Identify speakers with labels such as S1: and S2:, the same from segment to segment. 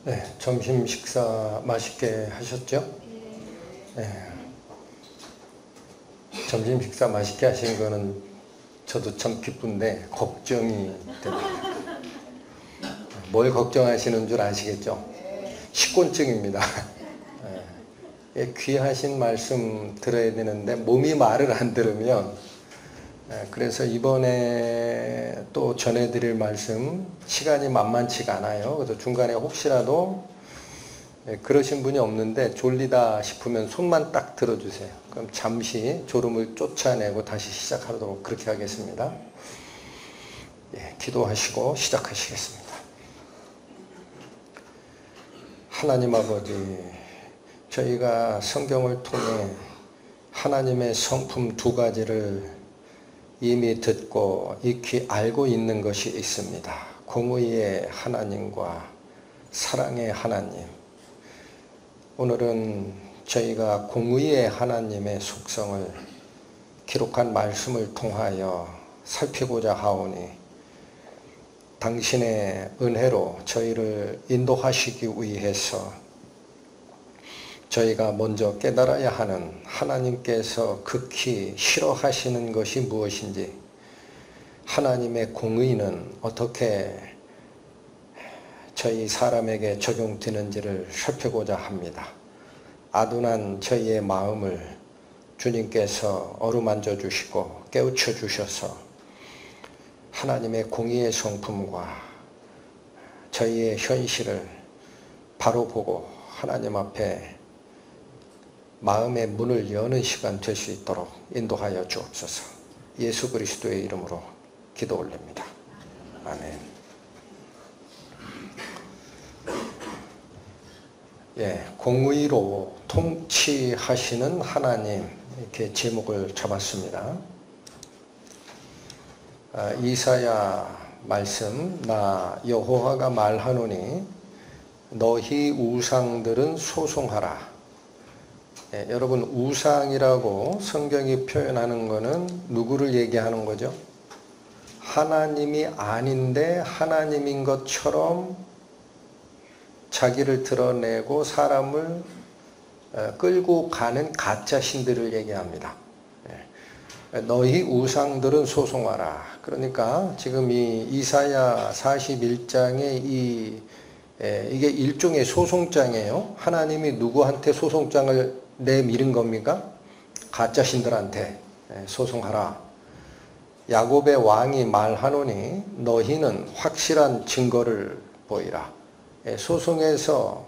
S1: 네, 점심 식사 맛있게 하셨죠? 네. 점심 식사 맛있게 하신 거는 저도 참 기쁜데 걱정이 됩니다. 뭘 걱정하시는 줄 아시겠죠? 식곤증입니다. 네. 귀하신 말씀 들어야 되는데 몸이 말을 안 들으면, 그래서 이번에 또 전해드릴 말씀 시간이 만만치가 않아요. 그래서 중간에 혹시라도 그러신 분이 없는데 졸리다 싶으면 손만 딱 들어주세요. 그럼 잠시 졸음을 쫓아내고 다시 시작하도록 그렇게 하겠습니다. 기도하시고 시작하시겠습니다. 하나님 아버지, 저희가 성경을 통해 하나님의 성품 두 가지를 이미 듣고 익히 알고 있는 것이 있습니다. 공의의 하나님과 사랑의 하나님. 오늘은 저희가 공의의 하나님의 속성을 기록한 말씀을 통하여 살피고자 하오니 당신의 은혜로 저희를 인도하시기 위해서 저희가 먼저 깨달아야 하는 하나님께서 극히 싫어하시는 것이 무엇인지, 하나님의 공의는 어떻게 저희 사람에게 적용되는지를 살펴보고자 합니다. 아둔한 저희의 마음을 주님께서 어루만져 주시고 깨우쳐 주셔서 하나님의 공의의 성품과 저희의 현실을 바로 보고 하나님 앞에 마음의 문을 여는 시간 될 수 있도록 인도하여 주옵소서. 예수 그리스도의 이름으로 기도 올립니다. 아멘. 공의로 통치하시는 하나님, 이렇게 제목을 잡았습니다. 이사야 말씀, 나 여호와가 말하노니 너희 우상들은 소송하라. 여러분, 우상이라고 성경이 표현하는 것은 누구를 얘기하는 거죠? 하나님이 아닌데 하나님인 것처럼 자기를 드러내고 사람을 끌고 가는 가짜 신들을 얘기합니다. 너희 우상들은 소송하라. 그러니까 지금 이 이사야 41장의 이게 일종의 소송장이에요. 하나님이 누구한테 소송장을 내밀은 겁니까? 가짜 신들한테 소송하라. 야곱의 왕이 말하노니 너희는 확실한 증거를 보이라. 소송에서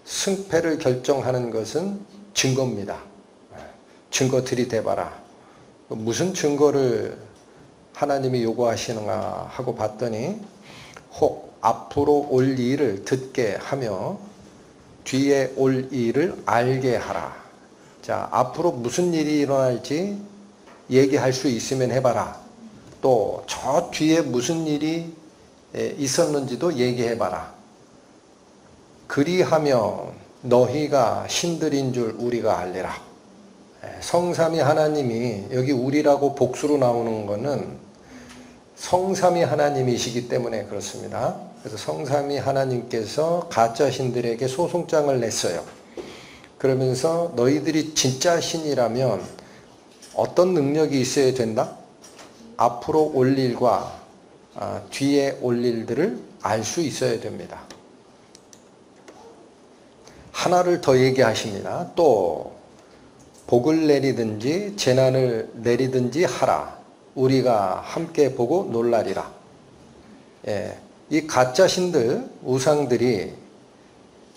S1: 승패를 결정하는 것은 증거입니다. 증거 들이대봐라. 무슨 증거를 하나님이 요구하시는가 하고 봤더니, 혹 앞으로 올 일을 듣게 하며 뒤에 올 일을 알게 하라. 자, 앞으로 무슨 일이 일어날지 얘기할 수 있으면 해봐라. 또 저 뒤에 무슨 일이 있었는지도 얘기해봐라. 그리하며 너희가 신들인 줄 우리가 알리라. 성삼위 하나님이 여기 우리라고 복수로 나오는 것은 성삼위 하나님이시기 때문에 그렇습니다. 그래서 성삼위 하나님께서 가짜 신들에게 소송장을 냈어요. 그러면서 너희들이 진짜 신이라면 어떤 능력이 있어야 된다? 앞으로 올 일과 뒤에 올 일들을 알 수 있어야 됩니다. 하나를 더 얘기하십니다. 또 복을 내리든지 재난을 내리든지 하라. 우리가 함께 보고 놀라리라. 이 가짜 신들, 우상들이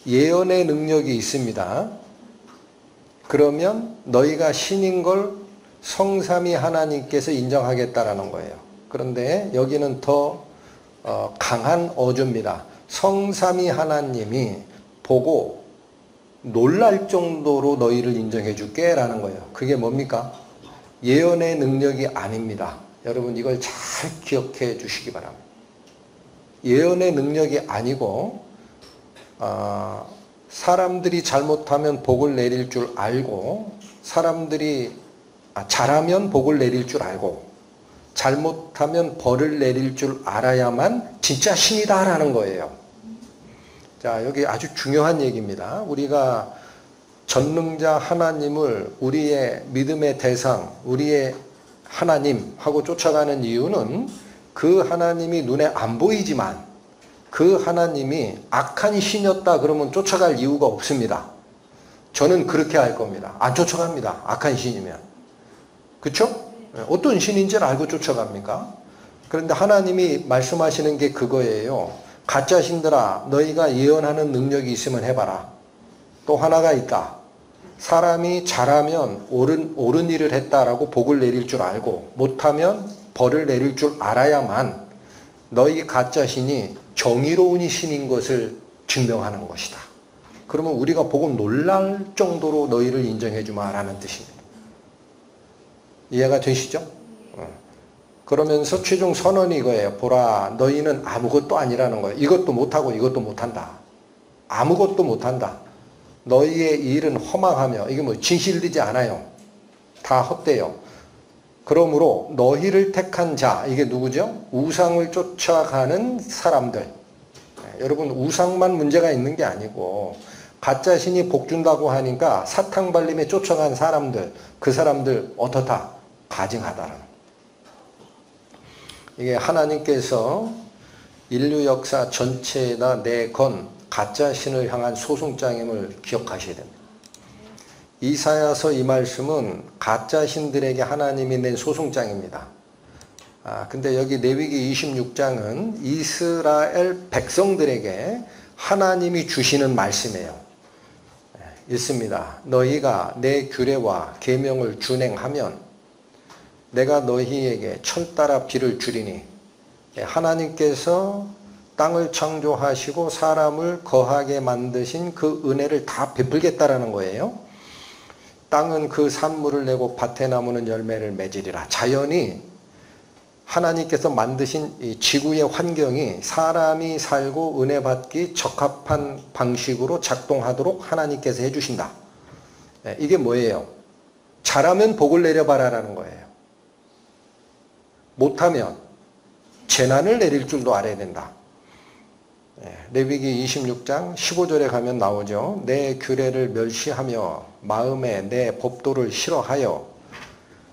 S1: 예언의 능력이 있습니다. 그러면 너희가 신인 걸 성삼위 하나님께서 인정하겠다라는 거예요. 그런데 여기는 더 강한 어조입니다. 성삼위 하나님이 보고 놀랄 정도로 너희를 인정해 줄게 라는 거예요. 그게 뭡니까? 예언의 능력이 아닙니다. 여러분, 이걸 잘 기억해 주시기 바랍니다. 예언의 능력이 아니고 사람들이 잘못하면 복을 내릴 줄 알고, 사람들이 잘하면 복을 내릴 줄 알고, 잘못하면 벌을 내릴 줄 알아야만 진짜 신이다라는 거예요. 자, 여기 아주 중요한 얘기입니다. 우리가 전능자 하나님을 우리의 믿음의 대상, 우리의 하나님하고 쫓아가는 이유는 그 하나님이 눈에 안 보이지만 그 하나님이 악한 신이었다 그러면 쫓아갈 이유가 없습니다. 저는 그렇게 할 겁니다. 안 쫓아갑니다. 악한 신이면. 그렇죠? 어떤 신인지를 알고 쫓아갑니까? 그런데 하나님이 말씀하시는 게 그거예요. 가짜 신들아, 너희가 예언하는 능력이 있으면 해봐라. 또 하나가 있다. 사람이 잘하면 옳은 일을 했다라고 복을 내릴 줄 알고 못하면 벌을 내릴 줄 알아야만 너희 가짜 신이 정의로운 신인 것을 증명하는 것이다. 그러면 우리가 보고 놀랄 정도로 너희를 인정해 주마라는 뜻입니다. 이해가 되시죠? 그러면서 최종 선언이 이거예요. 보라, 너희는 아무것도 아니라는 거예요. 이것도 못하고 이것도 못한다. 아무것도 못한다. 너희의 일은 허망하며 이게 뭐 진실되지 않아요. 다 헛되요. 그러므로 너희를 택한 자, 이게 누구죠? 우상을 쫓아가는 사람들. 여러분, 우상만 문제가 있는 게 아니고 가짜 신이 복 준다고 하니까 사탕 발림에 쫓아간 사람들, 그 사람들 어떻다? 가증하다라는. 이게 하나님께서 인류 역사 전체에다 내건 가짜 신을 향한 소송장임을 기억하셔야 됩니다. 이사야서 이 말씀은 가짜 신들에게 하나님이 낸 소송장입니다. 근데 여기 레위기 26장은 이스라엘 백성들에게 하나님이 주시는 말씀이에요. 읽습니다. 너희가 내 규례와 계명을 준행하면 내가 너희에게 철 따라 비를 주리니. 하나님께서 땅을 창조하시고 사람을 거하게 만드신 그 은혜를 다 베풀겠다라는 거예요. 땅은 그 산물을 내고 밭에 나무는 열매를 맺으리라. 자연이 하나님께서 만드신 이 지구의 환경이 사람이 살고 은혜 받기 적합한 방식으로 작동하도록 하나님께서 해주신다. 이게 뭐예요? 잘하면 복을 내려봐라라는 거예요. 못하면 재난을 내릴 줄도 알아야 된다. 레위기 26장 15절에 가면 나오죠. 내 규례를 멸시하며 마음에 내 법도를 싫어하여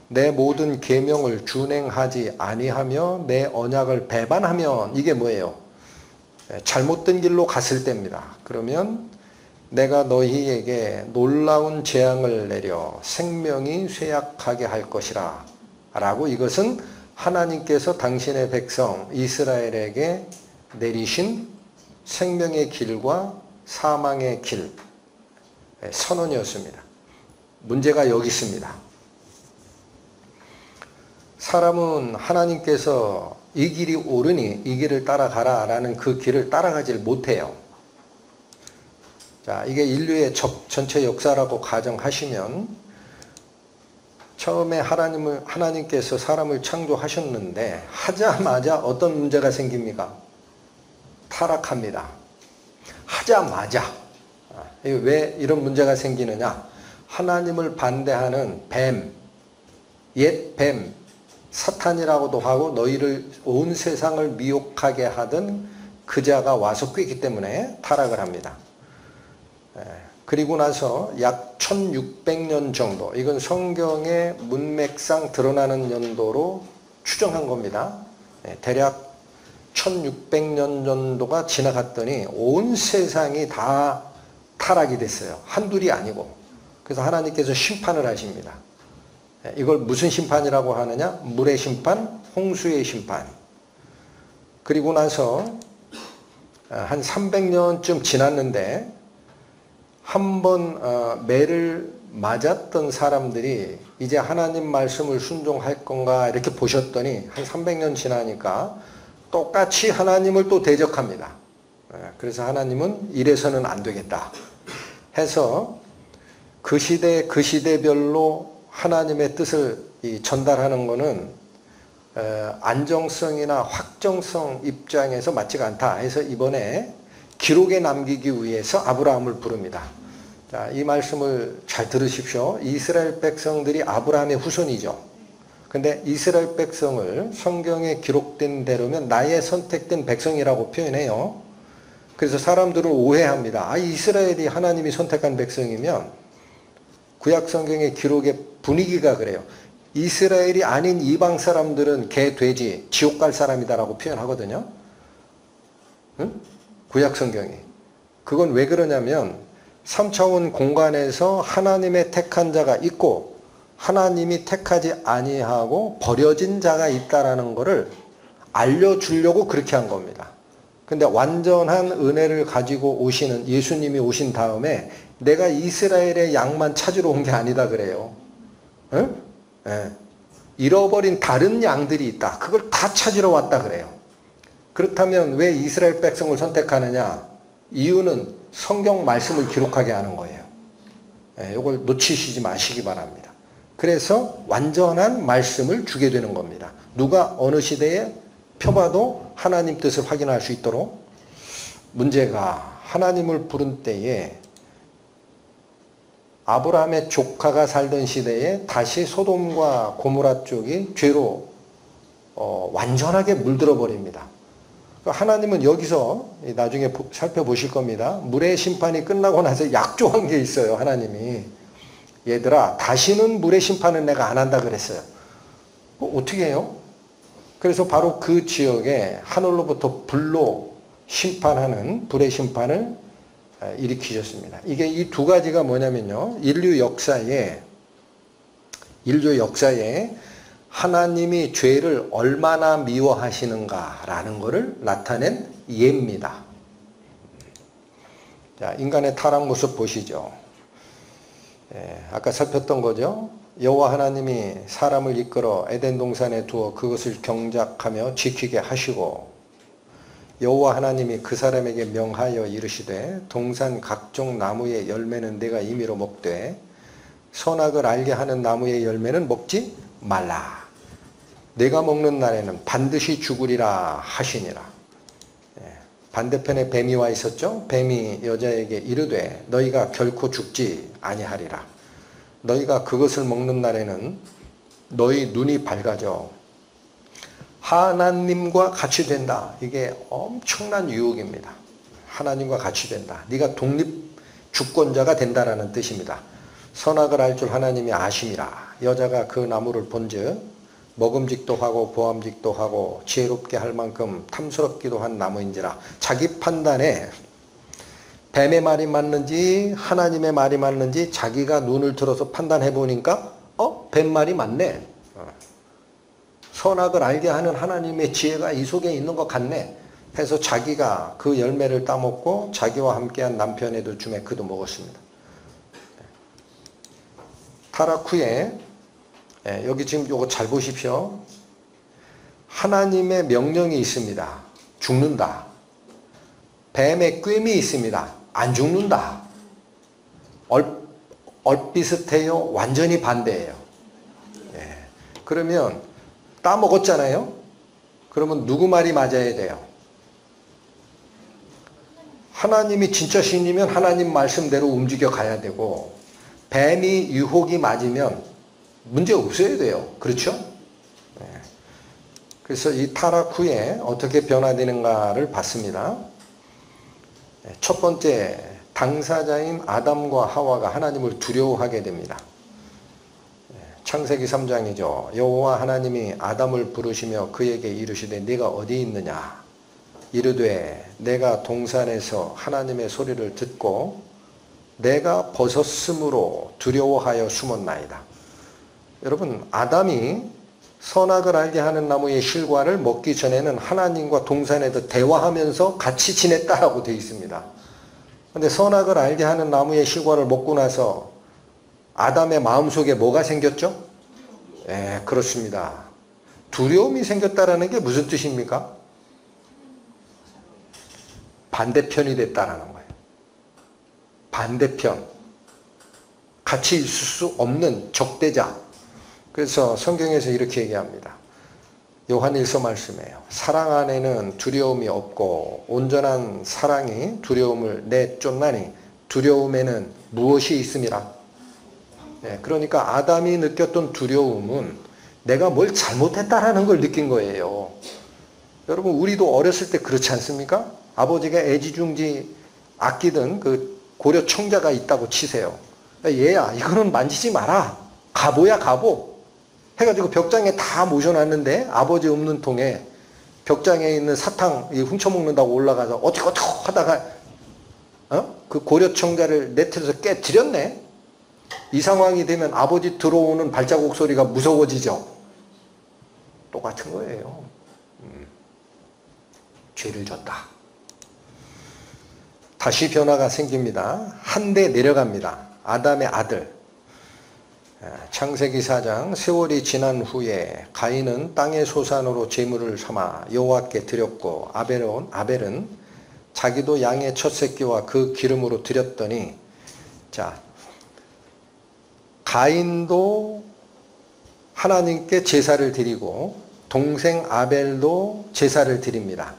S1: 내 모든 계명을 준행하지 아니하며 내 언약을 배반하면 이게 뭐예요? 잘못된 길로 갔을 때입니다. 그러면 내가 너희에게 놀라운 재앙을 내려 생명이 쇠약하게 할 것이라 라고 이것은 하나님께서 당신의 백성 이스라엘에게 내리신 생명의 길과 사망의 길 선언이었습니다. 문제가 여기 있습니다. 사람은 하나님께서 이 길이 옳으니 이 길을 따라가라 라는 그 길을 따라가질 못해요. 자, 이게 인류의 전체 역사라고 가정하시면 처음에 하나님께서 사람을 창조하셨는데 하자마자 어떤 문제가 생깁니까? 타락합니다. 하자마자. 왜 이런 문제가 생기느냐? 하나님을 반대하는 뱀, 옛 뱀, 사탄이라고도 하고 너희를 온 세상을 미혹하게 하던 그 자가 와서 꿰기 때문에 타락을 합니다. 그리고 나서 약 1600년 정도, 이건 성경의 문맥상 드러나는 연도로 추정한 겁니다. 대략 1600년 정도가 지나갔더니 온 세상이 다 타락이 됐어요. 한둘이 아니고. 그래서 하나님께서 심판을 하십니다. 이걸 무슨 심판이라고 하느냐? 물의 심판, 홍수의 심판. 그리고 나서 한 300년쯤 지났는데 한번 매를 맞았던 사람들이 이제 하나님 말씀을 순종할 건가 이렇게 보셨더니 한 300년 지나니까 똑같이 하나님을 또 대적합니다. 그래서 하나님은 이래서는 안 되겠다 해서 그 시대별로 하나님의 뜻을 전달하는 것은 안정성이나 확정성 입장에서 맞지가 않다 해서 이번에 기록에 남기기 위해서 아브라함을 부릅니다. 자, 이 말씀을 잘 들으십시오. 이스라엘 백성들이 아브라함의 후손이죠. 근데 이스라엘 백성을 성경에 기록된 대로면 나의 선택된 백성이라고 표현해요. 그래서 사람들은 오해합니다. 아, 이스라엘이 하나님이 선택한 백성이면 구약 성경의 기록의 분위기가 그래요. 이스라엘이 아닌 이방 사람들은 개, 돼지, 지옥 갈 사람이다라고 표현하거든요. 응? 구약 성경이. 그건 왜 그러냐면 3차원 공간에서 하나님의 택한 자가 있고 하나님이 택하지 아니하고 버려진 자가 있다라는 것을 알려주려고 그렇게 한 겁니다. 근데 완전한 은혜를 가지고 오시는 예수님이 오신 다음에 내가 이스라엘의 양만 찾으러 온 게 아니다 그래요. 응? 네. 잃어버린 다른 양들이 있다. 그걸 다 찾으러 왔다 그래요. 그렇다면 왜 이스라엘 백성을 선택하느냐? 이유는 성경 말씀을 기록하게 하는 거예요. 이걸 놓치시지 마시기 바랍니다. 그래서 완전한 말씀을 주게 되는 겁니다. 누가 어느 시대에 펴봐도 하나님 뜻을 확인할 수 있도록. 문제가 하나님을 부른 때에 아브라함의 조카가 살던 시대에 다시 소돔과 고모라 쪽이 죄로 완전하게 물들어 버립니다. 하나님은 여기서 나중에 살펴보실 겁니다. 물의 심판이 끝나고 나서 약조한 게 있어요. 하나님이. 얘들아, 다시는 물의 심판은 내가 안 한다 그랬어요. 어떻게 해요? 그래서 바로 그 지역에 하늘로부터 불로 심판하는 불의 심판을 일으키셨습니다. 이게 이 두 가지가 뭐냐면요. 인류 역사에 하나님이 죄를 얼마나 미워하시는가라는 것을 나타낸 예입니다. 자, 인간의 타락 모습 보시죠. 아까 살폈던 거죠. 여호와 하나님이 사람을 이끌어 에덴 동산에 두어 그것을 경작하며 지키게 하시고 여호와 하나님이 그 사람에게 명하여 이르시되 동산 각종 나무의 열매는 내가 임의로 먹되 선악을 알게 하는 나무의 열매는 먹지 말라. 내가 먹는 날에는 반드시 죽으리라 하시니라. 반대편에 뱀이 와 있었죠. 뱀이 여자에게 이르되 너희가 결코 죽지 아니하리라. 너희가 그것을 먹는 날에는 너희 눈이 밝아져 하나님과 같이 된다. 이게 엄청난 유혹입니다. 하나님과 같이 된다. 네가 독립 주권자가 된다라는 뜻입니다. 선악을 알 줄 하나님이 아심이라. 여자가 그 나무를 본즉 먹음직도 하고 보암직도 하고 지혜롭게 할 만큼 탐스럽기도 한 나무인지라. 자기 판단에 뱀의 말이 맞는지 하나님의 말이 맞는지 자기가 눈을 들어서 판단해 보니까 뱀 말이 맞네. 선악을 알게 하는 하나님의 지혜가 이 속에 있는 것 같네. 해서 자기가 그 열매를 따먹고 자기와 함께한 남편에도 주매 그도 먹었습니다. 타락 후에 여기 지금 요거 잘 보십시오. 하나님의 명령이 있습니다. 죽는다. 뱀의 꾀이 있습니다. 안 죽는다. 얼비슷해요. 완전히 반대예요. 그러면 따먹었잖아요. 그러면 누구 말이 맞아야 돼요? 하나님이 진짜 신이면 하나님 말씀대로 움직여 가야 되고 뱀이 유혹이 맞으면 문제 없어야 돼요. 그렇죠? 그래서 이 타락 후에 어떻게 변화되는가를 봤습니다. 첫 번째, 당사자인 아담과 하와가 하나님을 두려워하게 됩니다. 창세기 3장이죠. 여호와 하나님이 아담을 부르시며 그에게 이르시되 네가 어디 있느냐? 이르되 내가 동산에서 하나님의 소리를 듣고 내가 벗었으므로 두려워하여 숨었나이다. 여러분, 아담이 선악을 알게 하는 나무의 실과를 먹기 전에는 하나님과 동산에서 대화하면서 같이 지냈다라고 되어 있습니다. 그런데 선악을 알게 하는 나무의 실과를 먹고 나서 아담의 마음속에 뭐가 생겼죠? 그렇습니다. 두려움이 생겼다라는 게 무슨 뜻입니까? 반대편이 됐다라는 거예요. 반대편. 같이 있을 수 없는 적대자. 그래서 성경에서 이렇게 얘기합니다. 요한일서 말씀이에요. 사랑 안에는 두려움이 없고 온전한 사랑이 두려움을 내쫓나니 두려움에는 무엇이 있음이라. 그러니까 아담이 느꼈던 두려움은 내가 뭘 잘못했다라는 걸 느낀 거예요. 여러분, 우리도 어렸을 때 그렇지 않습니까? 아버지가 애지중지 아끼던 그 고려 청자가 있다고 치세요. 얘야, 이거는 만지지 마라. 갑오야, 갑오. 해가지고 벽장에 다 모셔놨는데 아버지 없는 통에 벽장에 있는 사탕 훔쳐먹는다고 올라가서 어떡 하다가 그 고려 청자를 내틀에서 깨뜨렸네. 이 상황이 되면 아버지 들어오는 발자국 소리가 무서워지죠. 똑같은 거예요. 죄를 졌다. 다시 변화가 생깁니다. 한데 내려갑니다. 아담의 아들. 창세기 4장 세월이 지난 후에 가인은 땅의 소산으로 제물을 삼아 여호와께 드렸고 아벨은 자기도 양의 첫 새끼와 그 기름으로 드렸더니 자 가인도 하나님께 제사를 드리고 동생 아벨도 제사를 드립니다.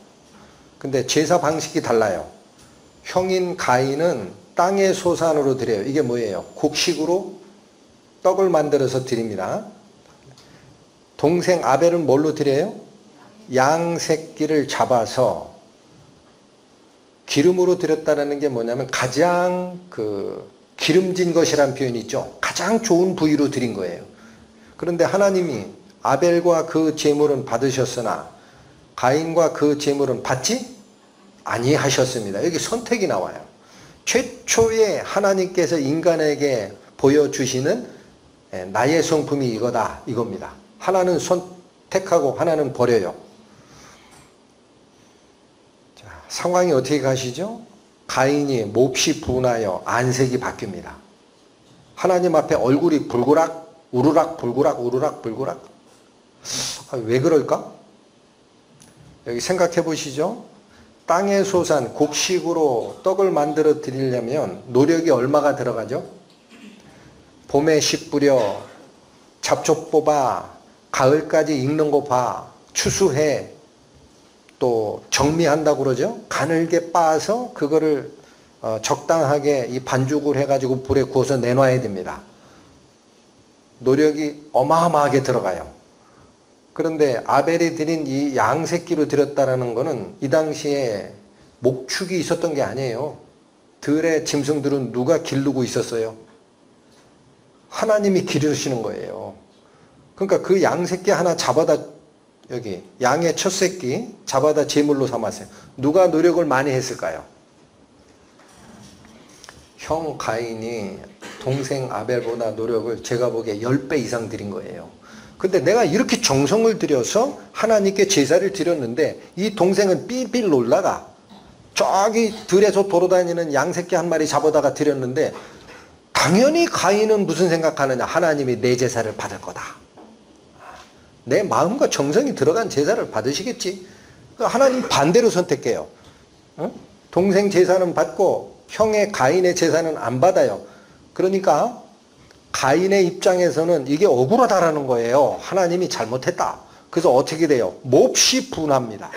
S1: 근데 제사 방식이 달라요. 형인 가인은 땅의 소산으로 드려요. 이게 뭐예요? 곡식으로 떡을 만들어서 드립니다. 동생 아벨은 뭘로 드려요? 양 새끼를 잡아서 기름으로 드렸다는 게 뭐냐면 가장 기름진 것이란 표현이 있죠. 가장 좋은 부위로 드린 거예요. 그런데 하나님이 아벨과 그 제물은 받으셨으나 가인과 그 제물은 받지 아니하셨습니다. 여기 선택이 나와요. 최초에 하나님께서 인간에게 보여주시는 나의 성품이 이거다, 이겁니다. 하나는 선택하고 하나는 버려요. 자, 상황이 어떻게 가시죠? 가인이 몹시 분하여 안색이 바뀝니다. 하나님 앞에 얼굴이 불구락, 우르락, 불구락, 우르락, 불구락. 왜 그럴까? 여기 생각해 보시죠. 땅의 소산, 곡식으로 떡을 만들어 드리려면 노력이 얼마가 들어가죠? 봄에 씨 뿌려, 잡초 뽑아, 가을까지 익는 거 봐, 추수해, 또 정미한다고 그러죠. 가늘게 빻아서 그거를 적당하게 이 반죽을 해가지고 불에 구워서 내놔야 됩니다. 노력이 어마어마하게 들어가요. 그런데 아벨이 드린 이 양새끼로 드렸다라는 것은 이 당시에 목축이 있었던 게 아니에요. 들의 짐승들은 누가 기르고 있었어요? 하나님이 기르시는 거예요. 그러니까 그 양새끼 하나 잡아다 여기 양의 첫 새끼 잡아다 제물로 삼았어요. 누가 노력을 많이 했을까요? 형 가인이 동생 아벨보다 노력을 제가 보기에 10배 이상 드린 거예요. 근데 내가 이렇게 정성을 들여서 하나님께 제사를 드렸는데 이 동생은 삘삘 놀다가 저기 들에서 돌아다니는 양새끼 한 마리 잡아다가 드렸는데 당연히 가인은 무슨 생각하느냐? 하나님이 내 제사를 받을 거다. 내 마음과 정성이 들어간 제사를 받으시겠지. 하나님 반대로 선택해요. 동생 제사는 받고 형의 가인의 제사는 안 받아요. 그러니까 가인의 입장에서는 이게 억울하다라는 거예요. 하나님이 잘못했다. 그래서 어떻게 돼요? 몹시 분합니다.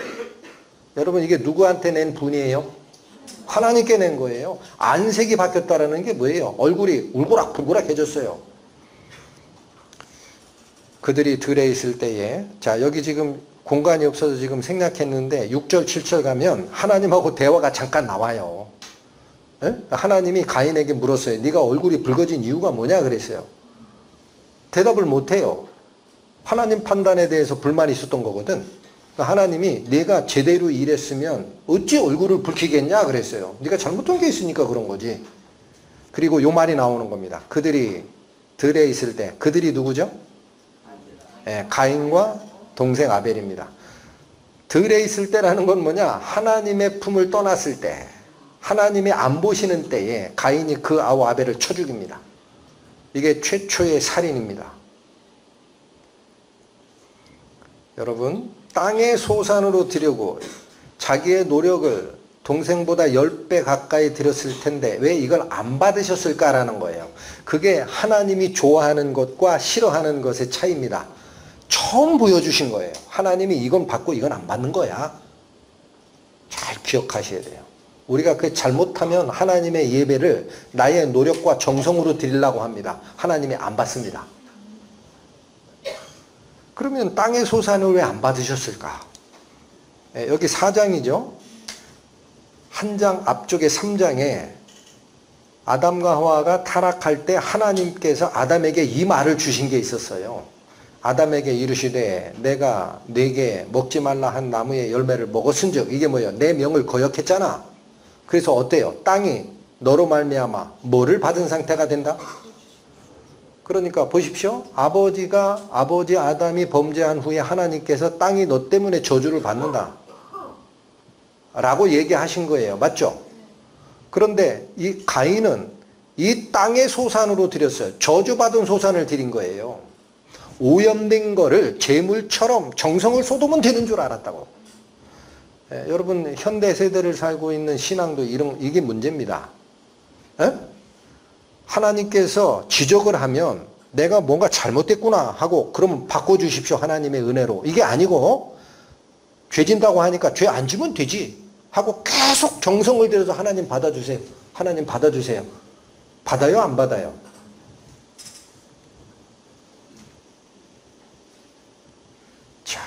S1: 여러분 이게 누구한테 낸 분이에요? 하나님께 낸 거예요. 안색이 바뀌었다라는 게 뭐예요? 얼굴이 울고락불고락 해졌어요. 그들이 들에 있을 때에 자 여기 지금 공간이 없어서 지금 생략했는데 6절 7절 가면 하나님하고 대화가 잠깐 나와요. 에? 하나님이 가인에게 물었어요. 네가 얼굴이 붉어진 이유가 뭐냐 그랬어요. 대답을 못해요. 하나님 판단에 대해서 불만이 있었던 거거든. 하나님이 네가 제대로 일했으면 어찌 얼굴을 붉히겠냐 그랬어요. 네가 잘못한 게 있으니까 그런 거지. 그리고 요 말이 나오는 겁니다. 그들이 들에 있을 때 그들이 누구죠? 가인과 동생 아벨입니다. 들에 있을 때라는 건 뭐냐? 하나님의 품을 떠났을 때 하나님이 안 보시는 때에 가인이 그 아우 아벨을 쳐 죽입니다. 이게 최초의 살인입니다. 여러분 땅의 소산으로 드리고 자기의 노력을 동생보다 10배 가까이 드렸을 텐데 왜 이걸 안 받으셨을까라는 거예요. 그게 하나님이 좋아하는 것과 싫어하는 것의 차이입니다. 처음 보여주신 거예요. 하나님이 이건 받고 이건 안 받는 거야. 잘 기억하셔야 돼요. 우리가 그 잘못하면 하나님의 예배를 나의 노력과 정성으로 드리려고 합니다. 하나님이 안 받습니다. 그러면 땅의 소산을 왜 안 받으셨을까? 여기 4장이죠. 한 장 앞쪽에 3장에 아담과 하와가 타락할 때 하나님께서 아담에게 이 말을 주신 게 있었어요. 아담에게 이르시되 내가 네게 먹지 말라 한 나무의 열매를 먹었은즉, 이게 뭐예요? 내 명을 거역했잖아. 그래서 어때요? 땅이 너로 말미암아 뭐를 받은 상태가 된다? 그러니까 보십시오. 아버지 아담이 범죄한 후에 하나님께서 땅이 너 때문에 저주를 받는다 라고 얘기하신 거예요. 맞죠? 그런데 이 가인은 이 땅의 소산으로 드렸어요. 저주받은 소산을 드린 거예요. 오염된 거를 재물처럼 정성을 쏟으면 되는 줄 알았다고. 여러분 현대 세대를 살고 있는 신앙도 이게 문제입니다. 하나님께서 지적을 하면 내가 뭔가 잘못됐구나 하고 그러면 바꿔주십시오 하나님의 은혜로, 이게 아니고 죄 진다고 하니까 죄 안 지면 되지 하고 계속 정성을 들여서 하나님 받아주세요. 하나님 받아주세요. 받아요 안 받아요? 자,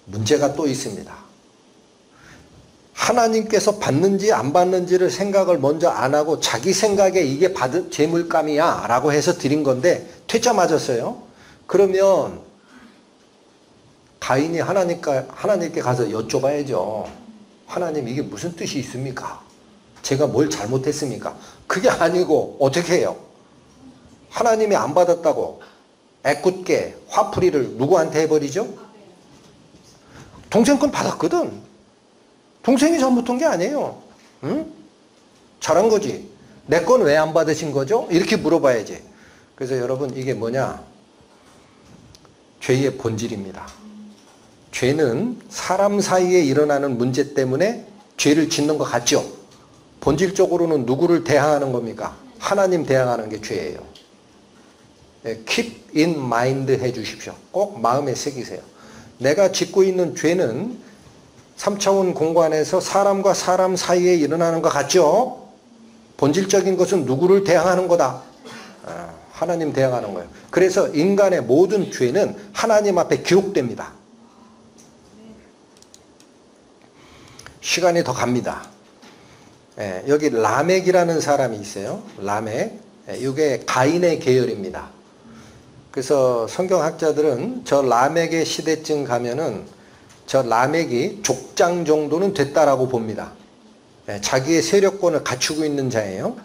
S1: 문제가 또 있습니다. 하나님께서 받는지 안 받는지를 생각을 먼저 안 하고 자기 생각에 이게 받은 재물감이야 라고 해서 드린 건데 퇴짜 맞았어요. 그러면 가인이 하나님께 가서 여쭤봐야죠. 하나님 이게 무슨 뜻이 있습니까? 제가 뭘 잘못했습니까? 그게 아니고 어떻게 해요? 하나님이 안 받았다고 애꿎게 화풀이를 누구한테 해버리죠? 동생 건 받았거든. 동생이 잘못한 게 아니에요. 응? 잘한 거지. 내 건 왜 안 받으신 거죠? 이렇게 물어봐야지. 그래서 여러분 이게 뭐냐? 죄의 본질입니다. 죄는 사람 사이에 일어나는 문제 때문에 죄를 짓는 것 같죠? 본질적으로는 누구를 대항하는 겁니까? 하나님 대항하는 게 죄예요. Keep in mind 해 주십시오. 꼭 마음에 새기세요. 내가 짓고 있는 죄는 3차원 공간에서 사람과 사람 사이에 일어나는 것 같죠? 본질적인 것은 누구를 대항하는 거다? 하나님 대항하는 거예요. 그래서 인간의 모든 죄는 하나님 앞에 기록됩니다. 시간이 더 갑니다. 여기 라멕이라는 사람이 있어요. 라멕. 이게 가인의 계열입니다. 그래서 성경학자들은 저 라멕의 시대쯤 가면은 저 라멕이 족장 정도는 됐다라고 봅니다. 자기의 세력권을 갖추고 있는 자예요.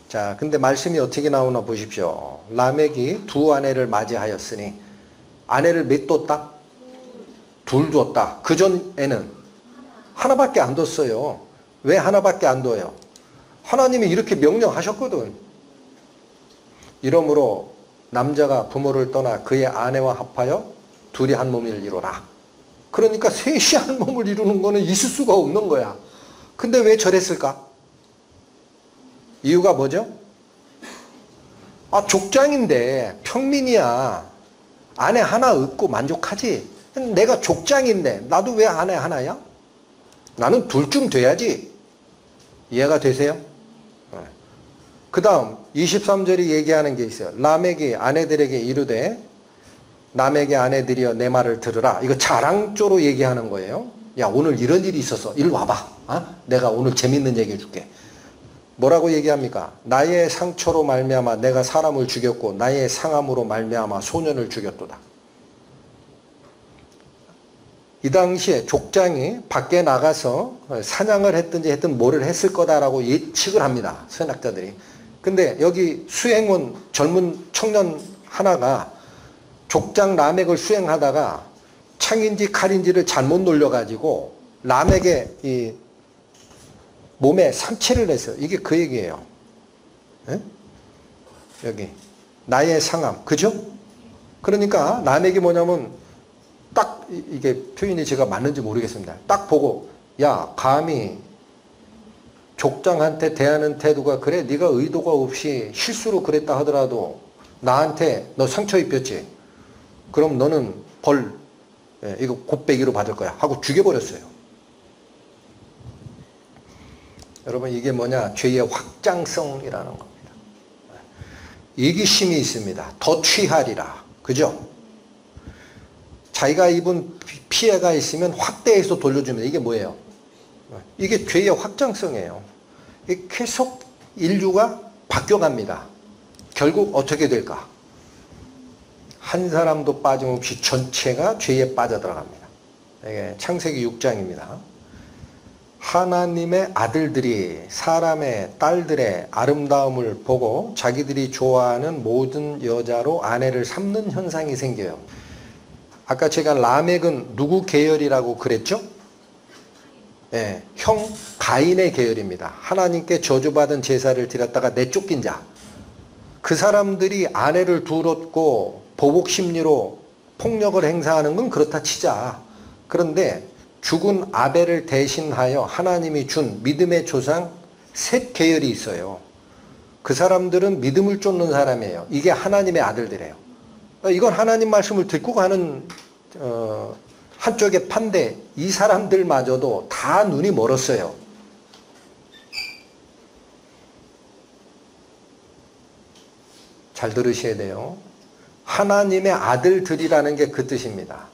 S1: 자, 근데 말씀이 어떻게 나오나 보십시오. 라멕이 두 아내를 맞이하였으니 아내를 몇 뒀다? 둘 뒀다. 그 전에는 하나밖에 안 뒀어요. 왜 하나밖에 안 둬요? 하나님이 이렇게 명령하셨거든. 이러므로 남자가 부모를 떠나 그의 아내와 합하여 둘이 한 몸을 이루라. 그러니까 셋이 한 몸을 이루는 거는 있을 수가 없는 거야. 근데 왜 저랬을까? 이유가 뭐죠? 족장인데 평민이야. 아내 하나 얻고 만족하지. 내가 족장인데 나도 왜 아내 하나야? 나는 둘쯤 돼야지. 이해가 되세요? 그 다음 23절이 얘기하는 게 있어요. 라멕이 아내들에게 이르되 남에게 아내들이여 내 말을 들으라. 이거 자랑조로 얘기하는 거예요. 야, 오늘 이런 일이 있었어. 이리 와봐. 내가 오늘 재밌는 얘기 해줄게. 뭐라고 얘기합니까? 나의 상처로 말미암아 내가 사람을 죽였고 나의 상함으로 말미암아 소년을 죽였도다. 이 당시에 족장이 밖에 나가서 사냥을 했든지 뭐를 했을 거다라고 예측을 합니다. 선학자들이. 근데 여기 수행원 젊은 청년 하나가 족장 라멕을 수행하다가 창인지 칼인지를 잘못 놀려가지고 라멕의 이 몸에 상처를 냈어요. 이게 그 얘기예요. 에? 여기 나의 상함, 그죠? 그러니까 라멕이 뭐냐면 딱 이게 표현이 제가 맞는지 모르겠습니다. 딱 보고 야, 감히 족장한테 대하는 태도가 그래? 네가 의도가 없이 실수로 그랬다 하더라도 나한테 너 상처 입혔지? 그럼 너는 벌 이거 곱빼기로 받을 거야 하고 죽여버렸어요. 여러분 이게 뭐냐? 죄의 확장성이라는 겁니다. 이기심이 있습니다. 더 취하리라. 그죠? 자기가 입은 피해가 있으면 확대해서 돌려줍니다. 이게 뭐예요? 이게 죄의 확장성이에요. 계속 인류가 바뀌어갑니다. 결국 어떻게 될까? 한 사람도 빠짐없이 전체가 죄에 빠져들어갑니다. 이게 창세기 6장입니다. 하나님의 아들들이 사람의 딸들의 아름다움을 보고 자기들이 좋아하는 모든 여자로 아내를 삼는 현상이 생겨요. 아까 제가 라멕은 누구 계열이라고 그랬죠? 네, 형 가인의 계열입니다. 하나님께 저주받은 제사를 드렸다가 내쫓긴 자. 그 사람들이 아내를 둘었고 보복 심리로 폭력을 행사하는 건 그렇다 치자. 그런데 죽은 아벨을 대신하여 하나님이 준 믿음의 조상 셋 계열이 있어요. 그 사람들은 믿음을 쫓는 사람이에요. 이게 하나님의 아들들이에요. 이건 하나님 말씀을 듣고 가는 한쪽의 판대. 이 사람들마저도 다 눈이 멀었어요. 잘 들으셔야 돼요. 하나님의 아들들이라는 게 그 뜻입니다.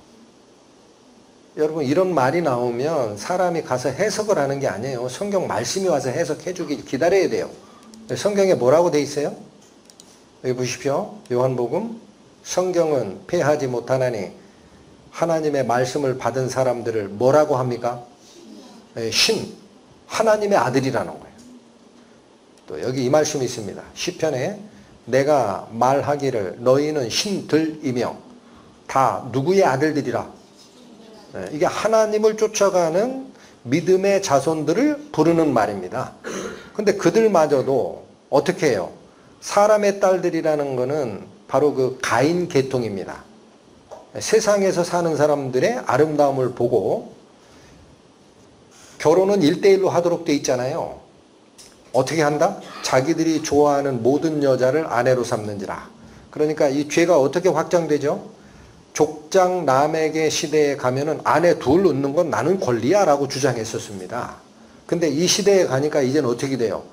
S1: 여러분 이런 말이 나오면 사람이 가서 해석을 하는 게 아니에요. 성경 말씀이 와서 해석해 주길 기다려야 돼요. 성경에 뭐라고 돼 있어요? 여기 보십시오. 요한복음. 성경은 폐하지 못하나니 하나님의 말씀을 받은 사람들을 뭐라고 합니까? 신. 하나님의 아들이라는 거예요. 또 여기 이 말씀이 있습니다. 시편에 내가 말하기를 너희는 신들이며 다 누구의 아들들이라. 이게 하나님을 쫓아가는 믿음의 자손들을 부르는 말입니다. 근데 그들마저도 어떻게 해요? 사람의 딸들이라는 거는 바로 그 가인 계통입니다. 세상에서 사는 사람들의 아름다움을 보고 결혼은 1대1로 하도록 돼 있잖아요. 어떻게 한다? 자기들이 좋아하는 모든 여자를 아내로 삼는지라. 그러니까 이 죄가 어떻게 확장되죠? 족장 남에게 시대에 가면은 아내 둘 얻는 건 나는 권리야 라고 주장했었습니다. 근데 이 시대에 가니까 이제는 어떻게 돼요?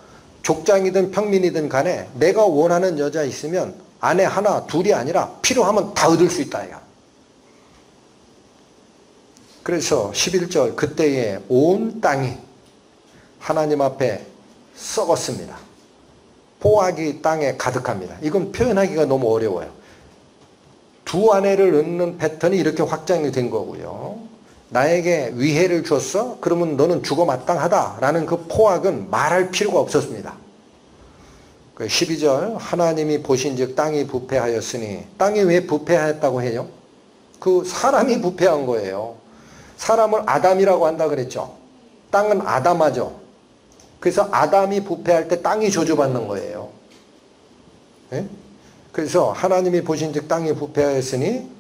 S1: 족장이든 평민이든 간에 내가 원하는 여자 있으면 아내 하나 둘이 아니라 필요하면 다 얻을 수 있다. 야. 그래서 11절 그때에 온 땅이 하나님 앞에 썩었습니다. 포악이 땅에 가득합니다. 이건 표현하기가 너무 어려워요. 두 아내를 얻는 패턴이 이렇게 확장이 된 거고요. 나에게 위해를 줬어? 그러면 너는 죽어 마땅하다라는 그 포악은 말할 필요가 없었습니다. 12절 하나님이 보신즉 땅이 부패하였으니 땅이 왜 부패하였다고 해요? 그 사람이 부패한 거예요. 사람을 아담이라고 한다 그랬죠. 땅은 아담하죠. 그래서 아담이 부패할 때 땅이 저주받는 거예요. 네? 그래서 하나님이 보신즉 땅이 부패하였으니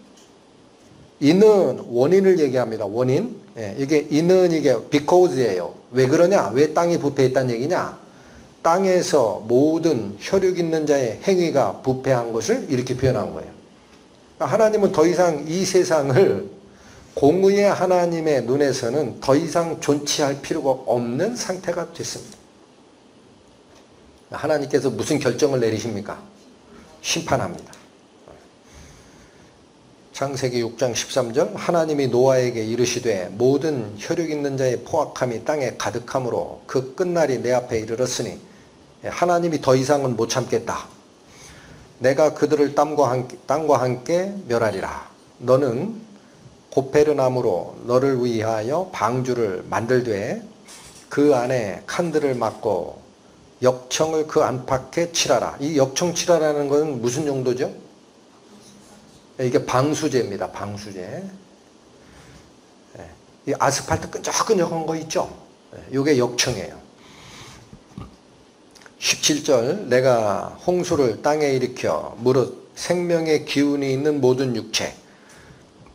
S1: 이는 원인을 얘기합니다. 원인. 예, 이게 이는 이게 because예요. 왜 그러냐? 왜 땅이 부패했다는 얘기냐? 땅에서 모든 혈육 있는 자의 행위가 부패한 것을 이렇게 표현한 거예요. 하나님은 더 이상 이 세상을 공의의 하나님의 눈에서는 더 이상 존치할 필요가 없는 상태가 됐습니다. 하나님께서 무슨 결정을 내리십니까? 심판합니다. 창세기 6장 13절 하나님이 노아에게 이르시되 모든 혈육 있는 자의 포악함이 땅에 가득함으로 그 끝날이 내 앞에 이르렀으니 하나님이 더 이상은 못 참겠다. 내가 그들을 땅과 함께 멸하리라. 너는 고페르나무로 너를 위하여 방주를 만들되 그 안에 칸들을 막고 역청을 그 안팎에 칠하라. 이 역청 칠하라는 것은 무슨 용도죠? 이게 방수제입니다. 방수제. 이 아스팔트 끈적끈적한 거 있죠? 이게 역청이에요. 17절 내가 홍수를 땅에 일으켜 무릇 생명의 기운이 있는 모든 육체.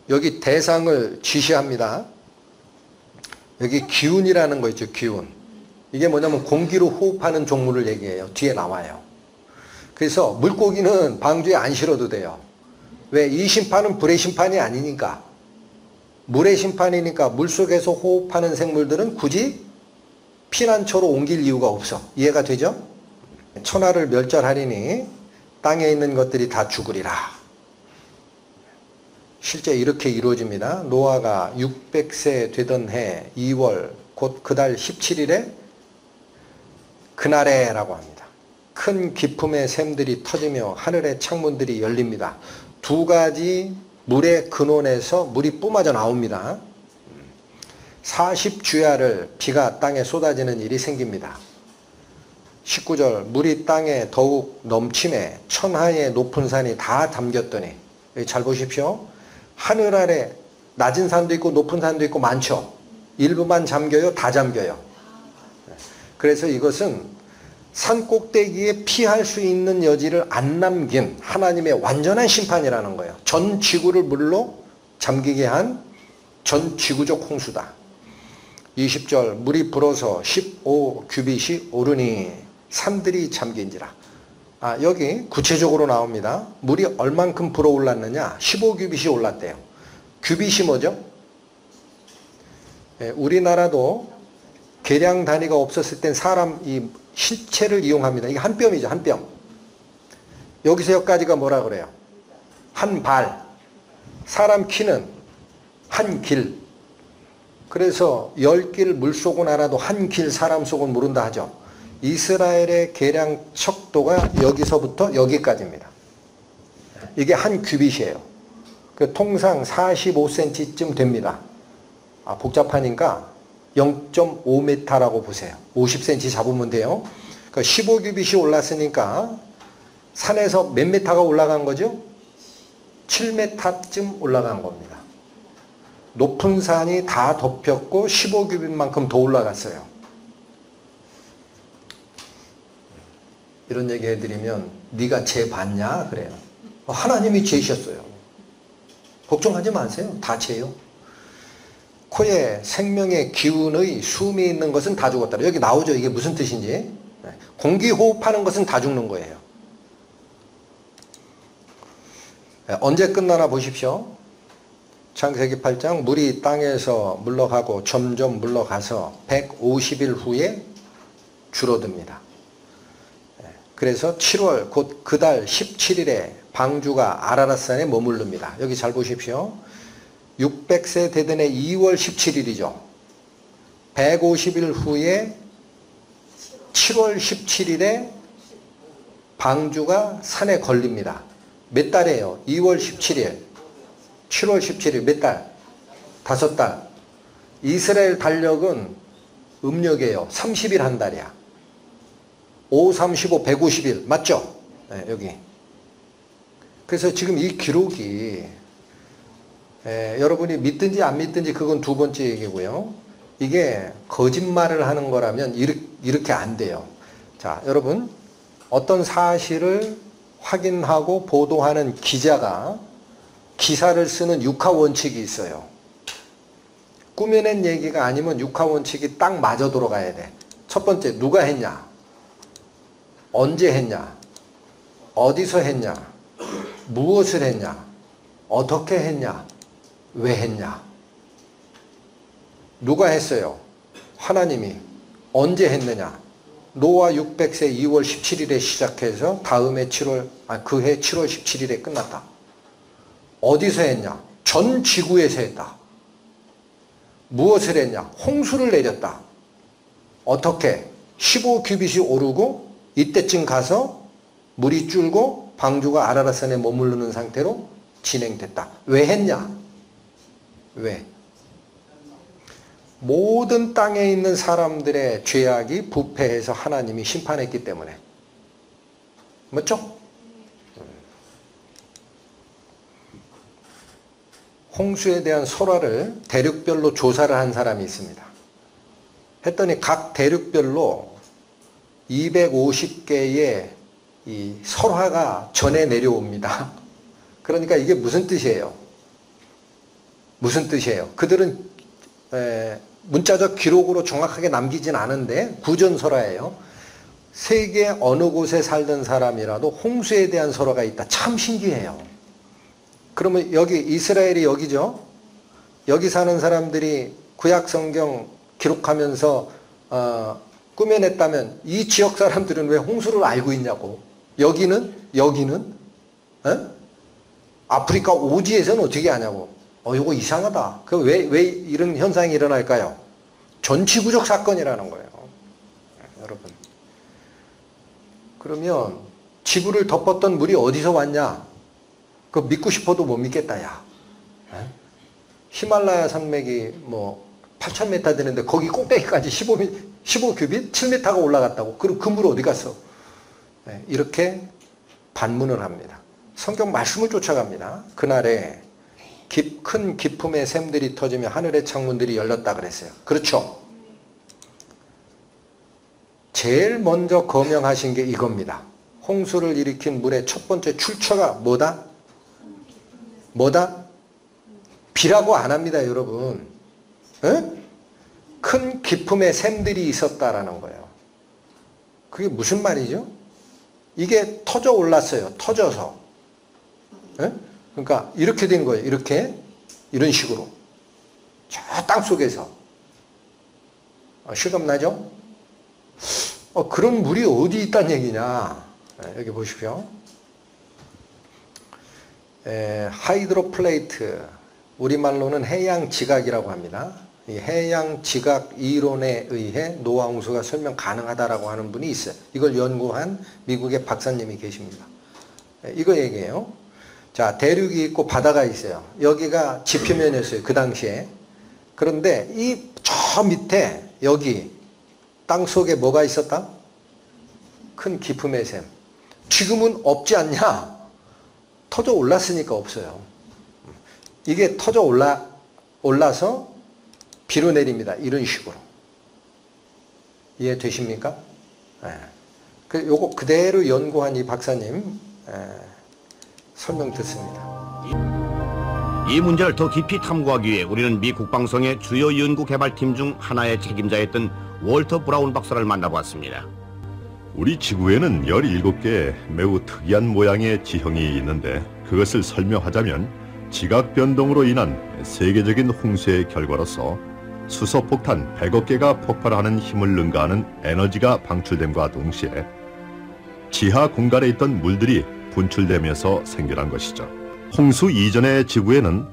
S1: 여기 대상을 지시합니다. 여기 기운이라는 거 있죠. 기운. 이게 뭐냐면 공기로 호흡하는 종류를 얘기해요. 뒤에 나와요. 그래서 물고기는 방주에 안 실어도 돼요. 왜? 이 심판은 불의 심판이 아니니까. 물의 심판이니까 물속에서 호흡하는 생물들은 굳이 피난처로 옮길 이유가 없어. 이해가 되죠? 천하를 멸절하리니 땅에 있는 것들이 다 죽으리라. 실제 이렇게 이루어집니다. 노아가 600세 되던 해 2월 곧 그 달 17일에 그날에라고 합니다. 큰 기품의 샘들이 터지며 하늘의 창문들이 열립니다. 두 가지 물의 근원에서 물이 뿜어져 나옵니다. 40주야를 비가 땅에 쏟아지는 일이 생깁니다. 19절 물이 땅에 더욱 넘침에 천하의 높은 산이 다 담겼더니, 여기 잘 보십시오. 하늘 아래 낮은 산도 있고 높은 산도 있고 많죠. 일부만 잠겨요? 다 잠겨요. 그래서 이것은 산 꼭대기에 피할 수 있는 여지를 안 남긴 하나님의 완전한 심판이라는 거예요. 전 지구를 물로 잠기게 한 전 지구적 홍수다. 20절 물이 불어서 15규빗이 오르니 산들이 잠긴지라. 여기 구체적으로 나옵니다. 물이 얼만큼 불어올랐느냐? 15규빗이 올랐대요. 규빗이 뭐죠? 우리나라도 계량 단위가 없었을 땐 사람 이 신체를 이용합니다. 이게 한 뼘이죠. 한 뼘. 여기서 여기까지가 뭐라 그래요? 한 발. 사람 키는 한 길. 그래서 10길 물속은 알아도 한 길 사람 속은 모른다 하죠. 이스라엘의 계량 척도가 여기서부터 여기까지입니다. 이게 한 규빗이에요. 통상 45cm쯤 됩니다. 복잡하니까 0.5m라고 보세요. 50cm 잡으면 돼요. 15규빗이 올랐으니까 산에서 몇 m가 올라간 거죠? 7m쯤 올라간 겁니다. 높은 산이 다 덮였고 15규빗만큼 더 올라갔어요. 이런 얘기 해드리면 네가 죄 봤냐? 그래요. 하나님이 죄셨어요. 걱정하지 마세요. 다 죄요. 코에 생명의 기운의 숨이 있는 것은 다 죽었다. 여기 나오죠. 이게 무슨 뜻인지. 공기 호흡하는 것은 다 죽는 거예요. 언제 끝나나 보십시오. 창세기 8장 물이 땅에서 물러가고 점점 물러가서 150일 후에 줄어듭니다. 그래서 7월 곧 그 달 17일에 방주가 아라랏산에 머무릅니다. 여기 잘 보십시오. 600세 되던 해 2월 17일이죠. 150일 후에 7월 17일에 방주가 산에 걸립니다. 몇 달이에요? 2월 17일. 7월 17일 몇 달? 5달. 이스라엘 달력은 음력이에요. 30일 한 달이야. 5, 35, 150일. 맞죠? 네, 여기. 그래서 지금 이 기록이 여러분이 믿든지 안 믿든지 그건 두 번째 얘기고요. 이게 거짓말을 하는 거라면 이렇게 안 돼요. 자, 여러분 어떤 사실을 확인하고 보도하는 기자가 기사를 쓰는 육하원칙이 있어요. 꾸며낸 얘기가 아니면 육하원칙이 딱 맞아 들어가야 돼. 첫 번째, 누가 했냐? 언제 했냐? 어디서 했냐? 무엇을 했냐? 어떻게 했냐? 왜 했냐? 누가 했어요? 하나님이. 언제 했느냐? 노아 600세 2월 17일에 시작해서 다음해 그해 7월 17일에 끝났다. 어디서 했냐? 전 지구에서 했다. 무엇을 했냐? 홍수를 내렸다. 어떻게? 15규빗이 오르고 이때쯤 가서 물이 줄고 방주가 아라랏산에 머무르는 상태로 진행됐다. 왜 했냐? 왜? 모든 땅에 있는 사람들의 죄악이 부패해서 하나님이 심판했기 때문에. 맞죠? 홍수에 대한 설화를 대륙별로 조사를 한 사람이 있습니다. 했더니 각 대륙별로 250개의 이 설화가 전해 내려옵니다. 그러니까 이게 무슨 뜻이에요? 무슨 뜻이에요? 그들은 문자적 기록으로 정확하게 남기진 않은데 구전설화예요. 세계 어느 곳에 살던 사람이라도 홍수에 대한 설화가 있다. 참 신기해요. 그러면 여기 이스라엘이 여기죠. 여기 사는 사람들이 구약성경 기록하면서 꾸며냈다면 이 지역 사람들은 왜 홍수를 알고 있냐고. 여기는 아프리카 오지에서는 어떻게 하냐고. 이거 이상하다. 왜 이런 현상이 일어날까요? 전 지구적 사건이라는 거예요. 여러분. 그러면 지구를 덮었던 물이 어디서 왔냐? 그거 믿고 싶어도 못 믿겠다, 야. 히말라야 산맥이 뭐 8,000m 되는데 거기 꼭대기까지 15규빗? 7m가 올라갔다고. 그럼 그 물 어디 갔어? 이렇게 반문을 합니다. 성경 말씀을 쫓아갑니다. 그날에 큰 기품의 샘들이 터지며 하늘의 창문들이 열렸다 그랬어요. 그렇죠? 제일 먼저 거명하신 게 이겁니다. 홍수를 일으킨 물의 첫 번째 출처가 뭐다? 뭐다? 비라고 안 합니다, 여러분. 에? 큰 기품의 샘들이 있었다라는 거예요. 그게 무슨 말이죠? 이게 터져 올랐어요. 터져서. 에? 그러니까 이렇게 된 거예요. 이렇게. 이런 식으로. 저 땅 속에서. 실감나죠? 그런 물이 어디 있다는 얘기냐. 여기 보십시오. 하이드로플레이트. 우리말로는 해양지각이라고 합니다. 이 해양지각 이론에 의해 노아 홍수가 설명 가능하다라고 하는 분이 있어요. 이걸 연구한 미국의 박사님이 계십니다. 이거 얘기해요. 자, 대륙이 있고 바다가 있어요. 여기가 지표면이었어요. 그 당시에. 그런데 저 밑에 여기 땅 속에 뭐가 있었다? 큰 기품의 샘. 지금은 없지 않냐? 터져 올랐으니까 없어요. 이게 터져 올라서 비로 내립니다. 이런 식으로. 이해되십니까? 요거 그대로 연구한 이 박사님 설명 듣습니다.
S2: 이 문제를 더 깊이 탐구하기 위해 우리는 미 국방성의 주요 연구 개발팀 중 하나의 책임자였던 월터 브라운 박사를 만나보았습니다.
S3: 우리 지구에는 17개의 매우 특이한 모양의 지형이 있는데 그것을 설명하자면 지각 변동으로 인한 세계적인 홍수의 결과로서 수소폭탄 100억 개가 폭발하는 힘을 능가하는 에너지가 방출됨과 동시에 지하 공간에 있던 물들이 분출되면서 생겨난 것이죠. 홍수 이전의 지구에는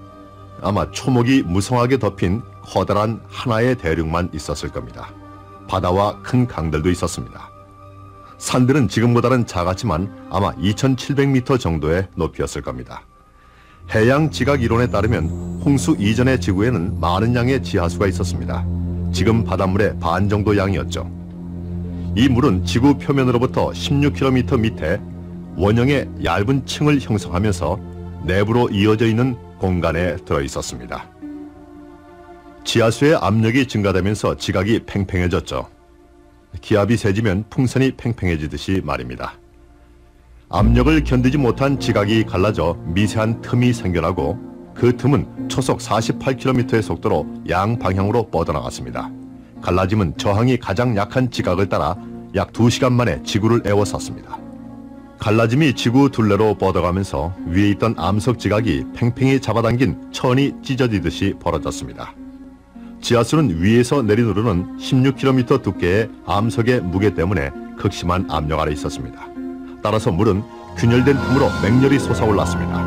S3: 아마 초목이 무성하게 덮인 커다란 하나의 대륙만 있었을 겁니다. 바다와 큰 강들도 있었습니다. 산들은 지금보다는 작았지만 아마 2700m 정도의 높이였을 겁니다. 해양 지각 이론에 따르면 홍수 이전의 지구에는 많은 양의 지하수가 있었습니다. 지금 바닷물의 반 정도 양이었죠. 이 물은 지구 표면으로부터 16km 밑에 원형의 얇은 층을 형성하면서 내부로 이어져 있는 공간에 들어 있었습니다. 지하수의 압력이 증가되면서 지각이 팽팽해졌죠. 기압이 세지면 풍선이 팽팽해지듯이 말입니다. 압력을 견디지 못한 지각이 갈라져 미세한 틈이 생겨나고 그 틈은 초속 48km의 속도로 양방향으로 뻗어나갔습니다. 갈라짐은 저항이 가장 약한 지각을 따라 약 2시간 만에 지구를 에워쌌습니다. 갈라짐이 지구 둘레로 뻗어가면서 위에 있던 암석 지각이 팽팽히 잡아당긴 천이 찢어지듯이 벌어졌습니다. 지하수는 위에서 내리누르는 16km 두께의 암석의 무게 때문에 극심한 압력 아래 있었습니다. 따라서 물은 균열된 틈으로 맹렬히 솟아올랐습니다.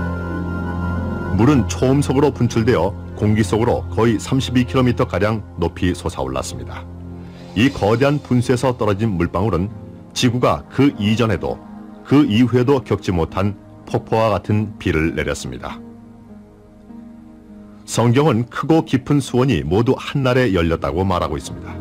S3: 물은 초음속으로 분출되어 공기 속으로 거의 32km가량 높이 솟아올랐습니다. 이 거대한 분수에서 떨어진 물방울은 지구가 그 이전에도 그 이후에도 겪지 못한 폭포와 같은 비를 내렸습니다. 성경은 크고 깊은 수원이 모두 한날에 열렸다고 말하고 있습니다.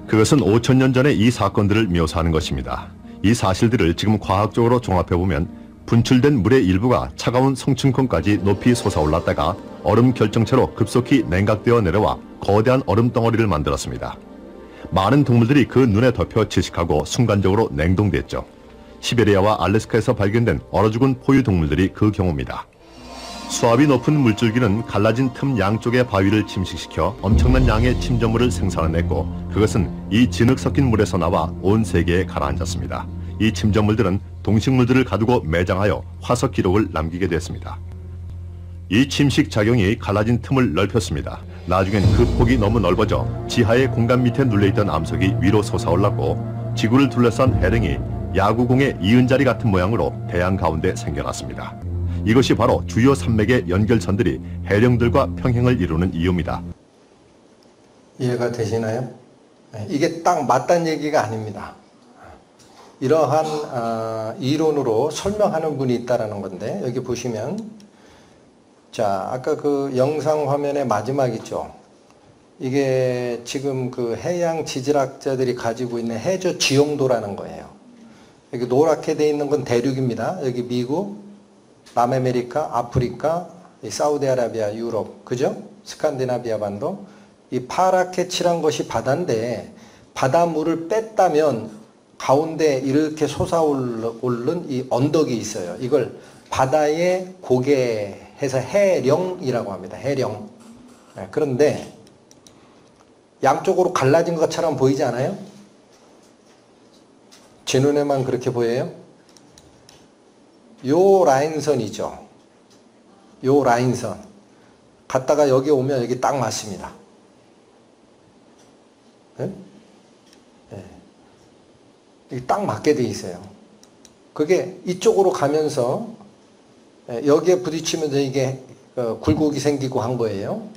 S3: 그것은 5000년 전에 이 사건들을 묘사하는 것입니다. 이 사실들을 지금 과학적으로 종합해보면 분출된 물의 일부가 차가운 성층권까지 높이 솟아올랐다가 얼음 결정체로 급속히 냉각되어 내려와 거대한 얼음 덩어리를 만들었습니다. 많은 동물들이 그 눈에 덮여 질식하고 순간적으로 냉동됐죠. 시베리아와 알래스카에서 발견된 얼어 죽은 포유 동물들이 그 경우입니다. 수압이 높은 물줄기는 갈라진 틈 양쪽의 바위를 침식시켜 엄청난 양의 침전물을 생산해냈고 그것은 이 진흙 섞인 물에서 나와 온 세계에 가라앉았습니다. 이 침전물들은 동식물들을 가두고 매장하여 화석 기록을 남기게 됐습니다. 이 침식 작용이 갈라진 틈을 넓혔습니다. 나중엔 그 폭이 너무 넓어져 지하의 공간 밑에 눌려있던 암석이 위로 솟아올랐고 지구를 둘러싼 해령이 야구공의 이은자리 같은 모양으로 대양 가운데 생겨났습니다. 이것이 바로 주요 산맥의 연결선들이 해령들과 평행을 이루는 이유입니다.
S1: 이해가 되시나요? 이게 딱 맞다는 얘기가 아닙니다. 이러한 이론으로 설명하는 분이 있다라는 건데, 여기 보시면, 자, 아까 그 영상 화면의 마지막 있죠? 이게 지금 그 해양 지질학자들이 가지고 있는 해저 지형도라는 거예요. 여기 노랗게 되어 있는 건 대륙입니다. 여기 미국, 남아메리카, 아프리카, 사우디아라비아, 유럽, 그죠? 스칸디나비아 반도. 이 파랗게 칠한 것이 바다인데, 바닷물을 뺐다면 가운데 이렇게 솟아오른 이 언덕이 있어요. 이걸 바다의 고개해서 해령이라고 합니다. 해령. 그런데 양쪽으로 갈라진 것처럼 보이지 않아요? 제 눈에만 그렇게 보여요? 요 라인선이죠. 요 라인선. 갔다가 여기 오면 여기 딱 맞습니다. 네? 네. 딱 맞게 돼 있어요. 그게 이쪽으로 가면서 여기에 부딪히면서 이게 굴곡이 생기고 한 거예요.